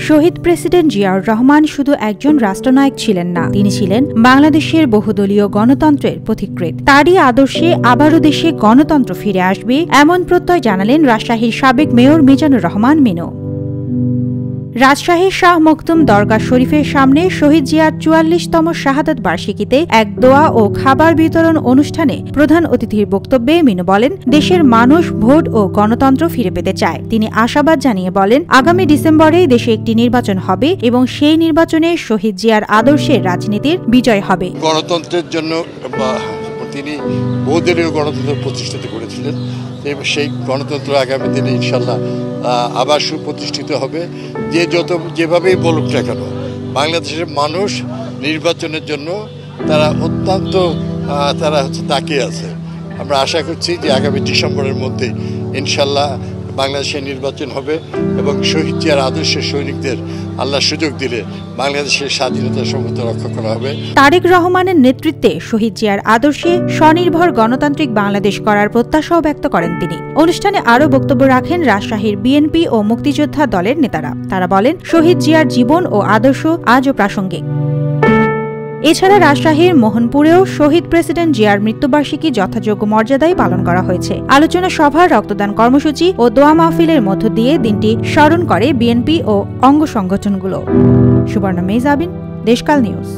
শহীদ president Ziaur Rahman শুধু একজন রাষ্ট্রনায়ক ছিলেন না, তিনি ছিলেন বাংলাদেশের বহুদলীয় গণতন্ত্রের পথিকৃৎ। তারই আদর্শে আবারও দেশে গণতন্ত্র ফিরে আসবে এমন প্রত্যয় জানালেন রাজশাহীর সাবেক মেয়র মিজানুর রহমান মিনু। রাজশাহীর শাহ মখদুম দরগা শরীফের সামনে শহীদ জিয়ার ৪৪তম শাহাদাত বার্ষিকীতে এক দোয়া ও খাবার বিতরণ অনুষ্ঠানে প্রধান অতিথির বক্তব্যে মিনু বলেন, দেশের মানুষ ভোট ও গণতন্ত্র ফিরে পেতে চায়। তিনি আশাবাদ জানিয়ে বলেন, আগামী ডিসেম্বরে দেশে একটি নির্বাচন হবে এবং সেই নির্বাচনে শহীদ জিয়ার আদর্শের রাজনীতির বিজয় হবে। গণতন্ত্রের জন্য তিনি বহুদলীয় গণতন্ত্র প্রতিষ্ঠিত করেছিলেন। সেই গণতন্ত্র আগামী দিনে ইনশাল্লাহ আবার সুপ্রতিষ্ঠিত হবে। যেভাবেই বলুক না কেন, বাংলাদেশের মানুষ নির্বাচনের জন্য তারা অত্যন্ত তাকিয়ে আছে। আমরা আশা করছি যে আগামী ডিসেম্বরের মধ্যে ইনশাল্লাহ বাংলাদেশে নির্বাচন হবে এবং শহীদ জিয়ার আদর্শের সৈনিকদের আল্লাহ সুযোগ দিলে বাংলাদেশের স্বাধীনতা সমুদ্র রক্ষা করা হবে। তারেক রহমানের নেতৃত্বে শহীদ জিয়ার আদর্শে স্বনির্ভর গণতান্ত্রিক বাংলাদেশ করার প্রত্যাশাও ব্যক্ত করেন তিনি। অনুষ্ঠানে আরও বক্তব্য রাখেন রাজশাহীর বিএনপি ও মুক্তিযোদ্ধা দলের নেতারা। তারা বলেন, শহীদ জিয়ার জীবন ও আদর্শ আজও প্রাসঙ্গিক। এছাড়া রাজশাহীর মোহনপুরেও শহীদ প্রেসিডেন্ট জিয়ার মৃত্যুবার্ষিকী যথাযোগ্য মর্যাদায় পালন করা হয়েছে। আলোচনা সভা, রক্তদান কর্মসূচি ও দোয়া মাহফিলের মধ্য দিয়ে দিনটি স্মরণ করে বিএনপি ও অঙ্গ সংগঠনগুলো। সুবর্ণা মেজাবিন, দেশকাল নিউজ।